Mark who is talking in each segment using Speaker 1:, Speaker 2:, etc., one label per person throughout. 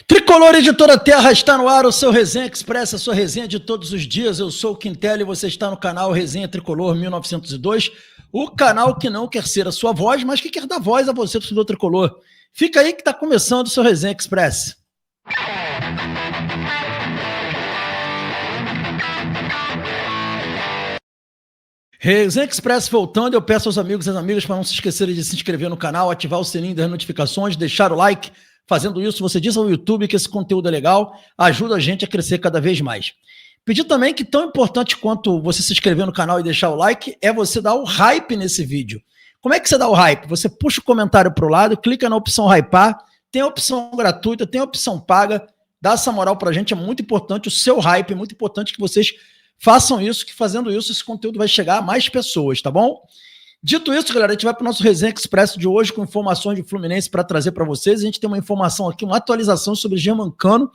Speaker 1: Tricolor de toda a terra, está no ar o seu Resenha Express, a sua resenha de todos os dias. Eu sou o Quintelli e você está no canal Resenha Tricolor 1902, o canal que não quer ser a sua voz, mas que quer dar voz a você, torcedor tricolor. Fica aí que está começando o seu Resenha Express. Resenha Express voltando, eu peço aos amigos e às amigas para não se esquecerem de se inscrever no canal, ativar o sininho das notificações, deixar o like. Fazendo isso, você diz ao YouTube que esse conteúdo é legal, ajuda a gente a crescer cada vez mais. Pedir também que tão importante quanto você se inscrever no canal e deixar o like é você dar o hype nesse vídeo. Como é que você dá o hype? Você puxa o comentário para o lado, clica na opção hypar, tem a opção gratuita, tem a opção paga, dá essa moral para a gente, é muito importante o seu hype, é muito importante que vocês façam isso, que fazendo isso esse conteúdo vai chegar a mais pessoas, tá bom? Dito isso, galera, a gente vai para o nosso Resenha Express de hoje com informações de Fluminense para trazer para vocês. A gente tem uma informação aqui, uma atualização sobre Germancano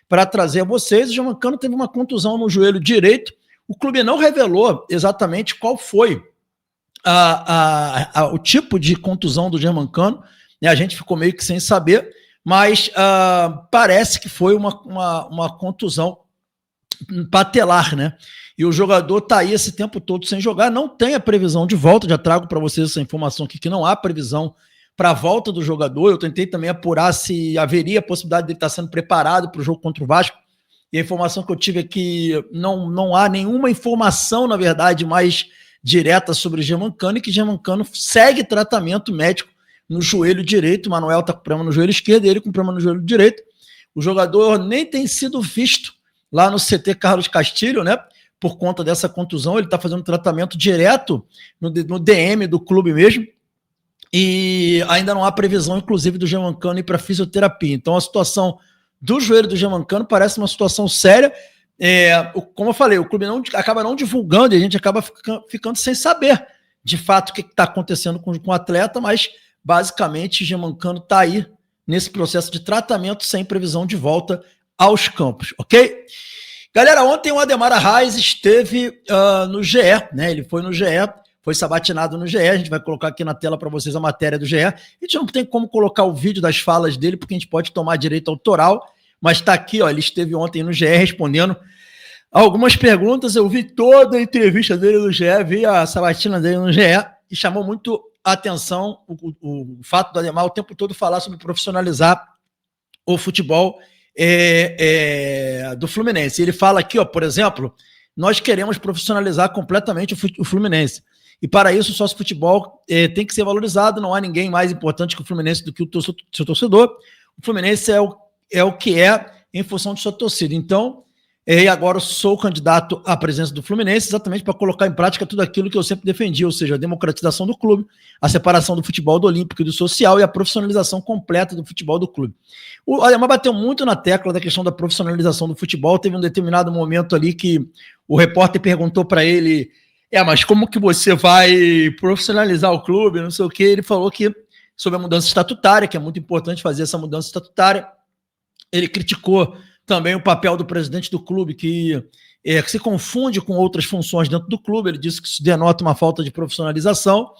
Speaker 1: para trazer a vocês. O Germancano teve uma contusão no joelho direito. O clube não revelou exatamente qual foi o tipo de contusão do Germancano. A gente ficou meio que sem saber, mas parece que foi uma contusão patelar, né? E o jogador está aí esse tempo todo sem jogar, não tem a previsão de volta, já trago para vocês essa informação aqui, que não há previsão para a volta do jogador. Eu tentei também apurar se haveria a possibilidade de ele estar sendo preparado para o jogo contra o Vasco, e a informação que eu tive é que não há nenhuma informação, na verdade, mais direta sobre o Germancano, e que Germancano segue tratamento médico no joelho direito. O Manuel está com problema no joelho esquerdo, ele com problema no joelho direito. O jogador nem tem sido visto lá no CT Carlos Castilho, né? Por conta dessa contusão, ele está fazendo tratamento direto no DM do clube mesmo, e ainda não há previsão, inclusive, do Germancano ir para fisioterapia. Então, a situação do joelho do Germancano parece uma situação séria. Como eu falei, o clube acaba não divulgando e a gente acaba ficando sem saber, de fato, o que está acontecendo com o atleta, mas, basicamente, o Germancano está aí nesse processo de tratamento sem previsão de volta aos campos, ok? Galera, ontem o Ademar Arraes esteve no GE, né? Ele foi no GE, foi sabatinado no GE. A gente vai colocar aqui na tela para vocês a matéria do GE. A gente não tem como colocar o vídeo das falas dele, porque a gente pode tomar direito autoral, mas está aqui, ó, ele esteve ontem no GE respondendo algumas perguntas. Eu vi toda a entrevista dele no GE, vi a sabatina dele no GE, e chamou muito a atenção o fato do Ademar o tempo todo falar sobre profissionalizar o futebol do Fluminense. Ele fala aqui, ó, por exemplo, nós queremos profissionalizar completamente o Fluminense, e para isso o sócio futebol tem que ser valorizado. Não há ninguém mais importante que o Fluminense do que o seu torcedor. O Fluminense é o que é em função de sua torcida. Então, e agora eu sou candidato à presença do Fluminense exatamente para colocar em prática tudo aquilo que eu sempre defendi, ou seja, a democratização do clube, a separação do futebol do olímpico e do social e a profissionalização completa do futebol do clube. O Ademar bateu muito na tecla da questão da profissionalização do futebol. Teve um determinado momento ali que o repórter perguntou para ele, mas como que você vai profissionalizar o clube, não sei o quê. Ele falou que sobre a mudança estatutária, que é muito importante fazer essa mudança estatutária. Ele criticou também o papel do presidente do clube, que se confunde com outras funções dentro do clube. Ele disse que isso denota uma falta de profissionalização.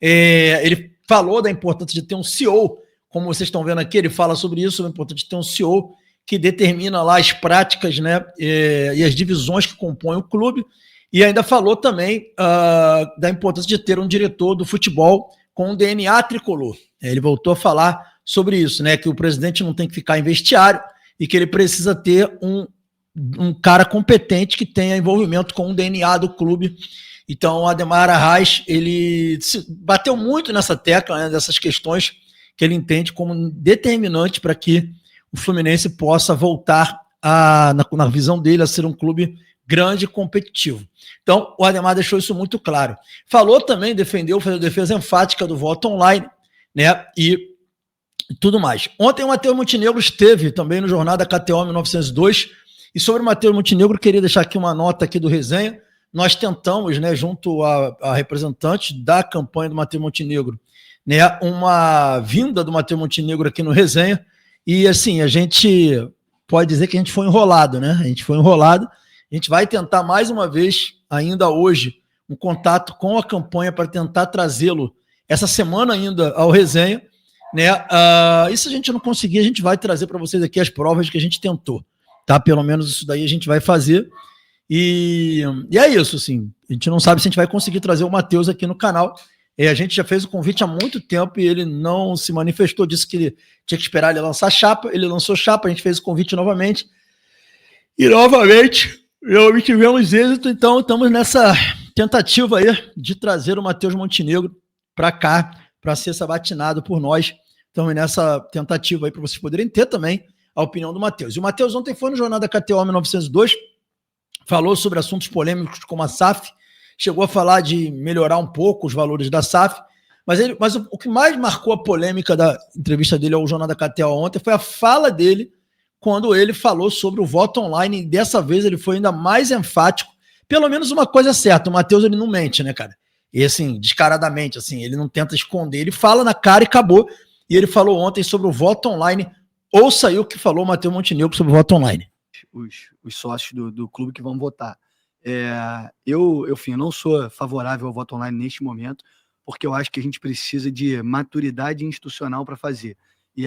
Speaker 1: Ele falou da importância de ter um CEO, como vocês estão vendo aqui, ele fala sobre isso, sobre a importância de ter um CEO que determina lá as práticas, né, e as divisões que compõem o clube, e ainda falou também da importância de ter um diretor do futebol com um DNA tricolor. Ele voltou a falar sobre isso, né, que o presidente não tem que ficar em vestiário, e que ele precisa ter um cara competente que tenha envolvimento com o DNA do clube. Então, o Ademar Arraes, ele bateu muito nessa tecla, né, dessas questões que ele entende como determinante para que o Fluminense possa voltar, na visão dele, a ser um clube grande e competitivo. Então, o Ademar deixou isso muito claro. Falou também, fez a defesa enfática do voto online, né, e tudo mais. Ontem o Matheus Montenegro esteve também no Jornada KTO 1902, e sobre o Matheus Montenegro, queria deixar aqui uma nota aqui do Resenha. Nós tentamos, né, junto a representante da campanha do Matheus Montenegro, né, uma vinda do Matheus Montenegro aqui no Resenha, e assim, a gente pode dizer que a gente foi enrolado, né? A gente foi enrolado. A gente vai tentar mais uma vez, ainda hoje, um contato com a campanha para tentar trazê-lo essa semana ainda ao Resenha, né? E se a gente não conseguir, a gente vai trazer para vocês aqui as provas de que a gente tentou, tá? Pelo menos isso daí a gente vai fazer. E é isso, assim. A gente não sabe se a gente vai conseguir trazer o Matheus aqui no canal. A gente já fez o convite há muito tempo e ele não se manifestou, disse que ele tinha que esperar ele lançar chapa. Ele lançou chapa, a gente fez o convite novamente. E novamente, tivemos êxito, então estamos nessa tentativa aí de trazer o Matheus Montenegro para cá, para ser sabatinado por nós. Estamos nessa tentativa aí para vocês poderem ter também a opinião do Matheus. E o Matheus ontem foi no Jornada KTO 1902, falou sobre assuntos polêmicos como a SAF, chegou a falar de melhorar um pouco os valores da SAF, mas o que mais marcou a polêmica da entrevista dele ao Jornada KTO ontem foi a fala dele quando ele falou sobre o voto online, e dessa vez ele foi ainda mais enfático. Pelo menos uma coisa é certa, o Matheus ele não mente, né, cara? E assim, descaradamente, assim, ele não tenta esconder, ele fala na cara e acabou. E ele falou ontem sobre o voto online. Ouça aí o que falou o Matheus Montenegro sobre o voto online.
Speaker 2: Os sócios do clube que vão votar. Eu não sou favorável ao voto online neste momento, porque eu acho que a gente precisa de maturidade institucional para fazer. E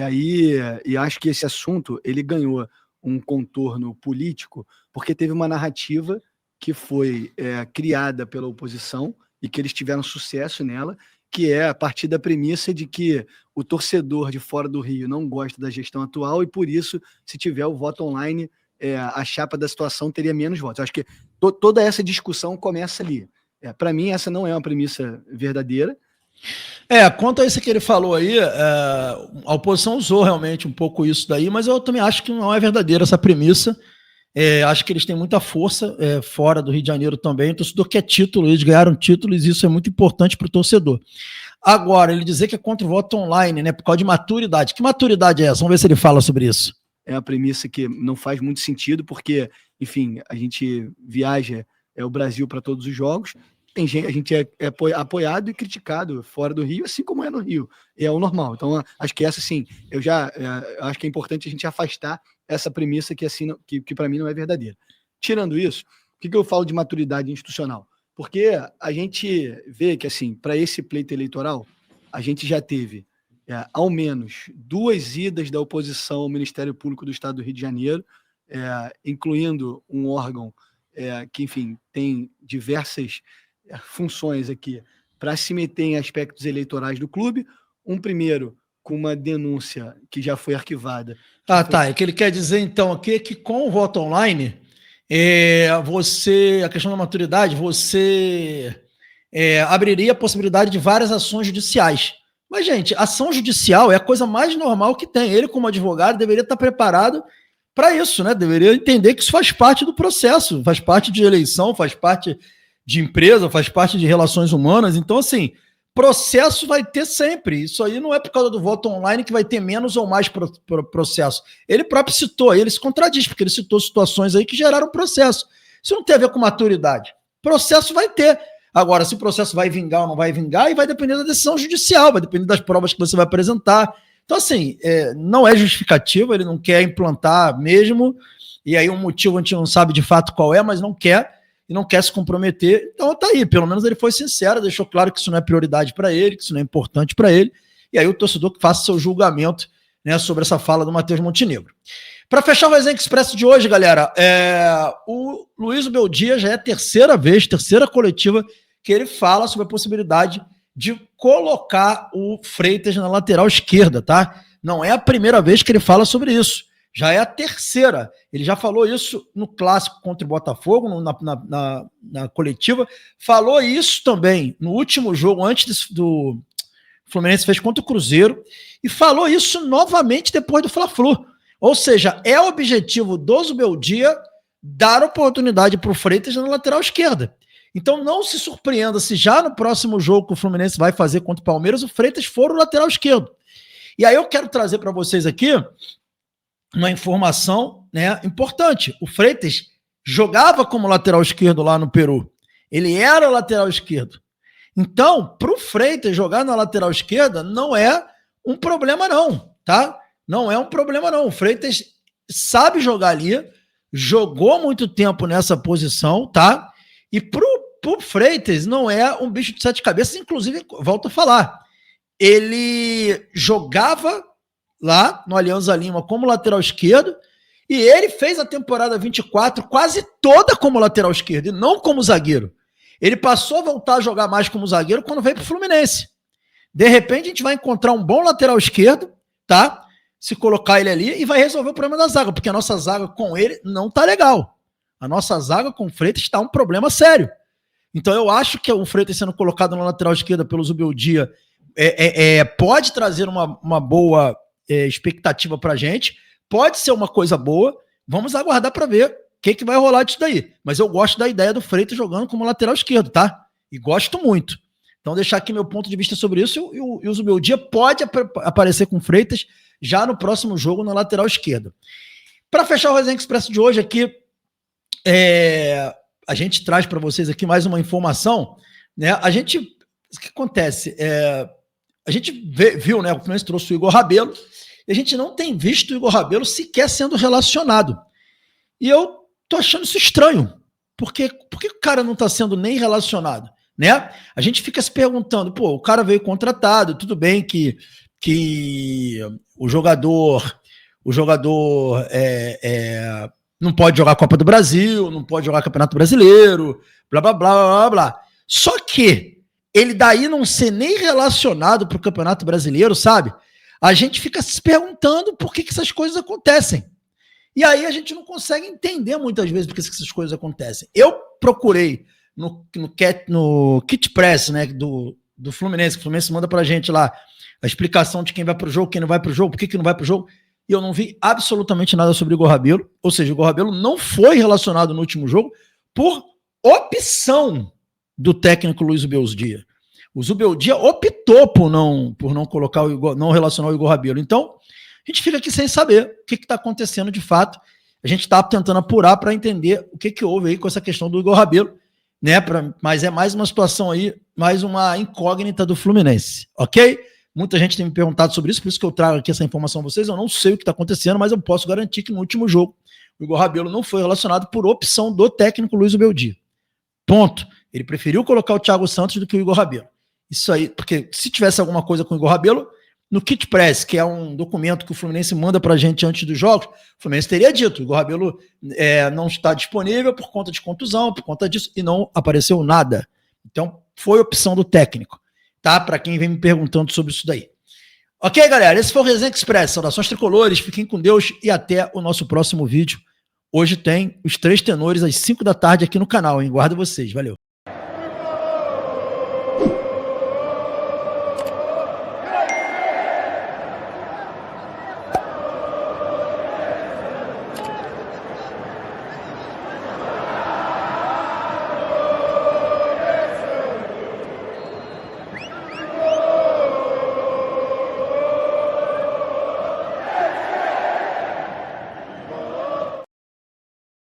Speaker 2: acho que esse assunto ele ganhou um contorno político porque teve uma narrativa que foi criada pela oposição e que eles tiveram sucesso nela, que é a partir da premissa de que o torcedor de fora do Rio não gosta da gestão atual e, por isso, se tiver o voto online, a chapa da situação teria menos votos. Eu acho que toda essa discussão começa ali. Para mim, essa não é uma premissa verdadeira.
Speaker 1: Quanto a isso que ele falou aí, a oposição usou realmente um pouco isso daí, mas eu também acho que não é verdadeira essa premissa. Acho que eles têm muita força fora do Rio de Janeiro também. O torcedor quer título, eles ganharam títulos e isso é muito importante para o torcedor. Agora, ele dizer que é contra o voto online, né, por causa de maturidade. Que maturidade é essa? Vamos ver se ele fala sobre isso.
Speaker 2: É uma premissa que não faz muito sentido, porque, enfim, a gente viaja o Brasil para todos os jogos. Tem gente, a gente é apoiado e criticado fora do Rio, assim como é no Rio. É o normal. Então, acho que essa, sim, acho que é importante a gente afastar essa premissa que, assim, que para mim não é verdadeira. Tirando isso, por que eu falo de maturidade institucional? Porque a gente vê que, assim, para esse pleito eleitoral, a gente já teve ao menos 2 idas da oposição ao Ministério Público do Estado do Rio de Janeiro, incluindo um órgão que, enfim, tem diversas funções aqui para se meter em aspectos eleitorais do clube. Um primeiro com uma denúncia que já foi arquivada.
Speaker 1: Tá. É que ele quer dizer, então, aqui que com o voto online, a questão da maturidade, você abriria a possibilidade de várias ações judiciais. Mas, gente, ação judicial é a coisa mais normal que tem. Ele, como advogado, deveria estar preparado para isso, né? Deveria entender que isso faz parte do processo, faz parte de eleição, faz parte de empresa, faz parte de relações humanas. Então, assim, processo vai ter sempre. Isso aí não é por causa do voto online que vai ter menos ou mais processo. Ele próprio citou, ele se contradiz, porque ele citou situações aí que geraram processo. Isso não tem a ver com maturidade. Processo vai ter. Agora, se o processo vai vingar ou não vai vingar, e vai depender da decisão judicial, vai depender das provas que você vai apresentar. Então, assim, não é justificativa, ele não quer implantar mesmo, e aí um motivo a gente não sabe de fato qual é, mas não quer, e não quer se comprometer. Então, tá aí, pelo menos ele foi sincero, deixou claro que isso não é prioridade para ele, que isso não é importante para ele, e aí o torcedor que faça seu julgamento, né, sobre essa fala do Matheus Montenegro. Para fechar o Resenha Expresso de hoje, galera, o Luiz Beldia já é a terceira coletiva que ele fala sobre a possibilidade de colocar o Freitas na lateral esquerda, tá? Não é a primeira vez que ele fala sobre isso, já é a terceira. Ele já falou isso no clássico contra o Botafogo, na coletiva, falou isso também no último jogo, antes do Fluminense fez contra o Cruzeiro, e falou isso novamente depois do Fla-Flu. Ou seja, é o objetivo do Zubeldia dar oportunidade para o Freitas na lateral esquerda. Então não se surpreenda se já no próximo jogo que o Fluminense vai fazer contra o Palmeiras, o Freitas for o lateral esquerdo. E aí eu quero trazer para vocês aqui uma informação, né, importante. O Freitas jogava como lateral esquerdo lá no Peru. Ele era lateral esquerdo. Então, para o Freitas jogar na lateral esquerda não é um problema não, tá? Não é um problema não. O Freitas sabe jogar ali, jogou muito tempo nessa posição, tá? E pro Freitas não é um bicho de 7 cabeças, inclusive, volto a falar, ele jogava lá no Alianza Lima como lateral esquerdo, e ele fez a temporada 24 quase toda como lateral esquerdo, e não como zagueiro. Ele passou a voltar a jogar mais como zagueiro quando veio para o Fluminense. De repente, a gente vai encontrar um bom lateral esquerdo, tá? Se colocar ele ali, e vai resolver o problema da zaga, porque a nossa zaga com ele não tá legal. A nossa zaga com o Freitas está um problema sério. Então, eu acho que o Freitas sendo colocado na lateral esquerda pelo Zubeldia pode trazer uma boa expectativa pra gente, pode ser uma coisa boa, vamos aguardar para ver o que vai rolar disso daí. Mas eu gosto da ideia do Freitas jogando como lateral esquerdo, tá? E gosto muito. Então, deixar aqui meu ponto de vista sobre isso, e o Zubeldia pode aparecer com o Freitas já no próximo jogo na lateral esquerda. Para fechar o Resenha Expresso de hoje aqui, a gente traz para vocês aqui mais uma informação, né? O que acontece? A gente viu, né? O Fluminense trouxe o Igor Rabelo, e a gente não tem visto o Igor Rabelo sequer sendo relacionado. E eu tô achando isso estranho. Por que o cara não está sendo nem relacionado? Né? A gente fica se perguntando, pô, o cara veio contratado, tudo bem que o jogador não pode jogar a Copa do Brasil, não pode jogar Campeonato Brasileiro, blá, blá, blá, blá, blá. Só que ele daí não ser nem relacionado para o Campeonato Brasileiro, sabe? A gente fica se perguntando por que essas coisas acontecem. E aí a gente não consegue entender muitas vezes por que essas coisas acontecem. Eu procurei no Kit Press, né, do Fluminense, que o Fluminense manda pra gente lá a explicação de quem vai pro jogo, quem não vai pro jogo, por que não vai pro jogo, e eu não vi absolutamente nada sobre o Igor Rabelo, ou seja, o Igor Rabelo não foi relacionado no último jogo por opção do técnico Luiz Zubeldia. O Zubeldia optou por não colocar não relacionar o Igor Rabelo. Então, a gente fica aqui sem saber o que está acontecendo de fato. A gente está tentando apurar para entender o que houve aí com essa questão do Igor Rabelo, né? Mas é mais uma situação aí, mais uma incógnita do Fluminense, ok? Muita gente tem me perguntado sobre isso, por isso que eu trago aqui essa informação a vocês. Eu não sei o que está acontecendo, mas eu posso garantir que no último jogo o Igor Rabelo não foi relacionado por opção do técnico Luiz Zubeldia. Ponto. Ele preferiu colocar o Thiago Santos do que o Igor Rabelo. Isso aí, porque se tivesse alguma coisa com o Igor Rabelo, no Kit Press, que é um documento que o Fluminense manda pra gente antes dos jogos, o Fluminense teria dito, o Igor Rabelo não está disponível por conta de contusão, por conta disso, e não apareceu nada. Então, foi opção do técnico, tá? Para quem vem me perguntando sobre isso daí. Ok, galera? Esse foi o Resenha Express. Saudações tricolores, fiquem com Deus e até o nosso próximo vídeo. Hoje tem os 3 tenores às 5 da tarde aqui no canal, hein? Guardo vocês. Valeu.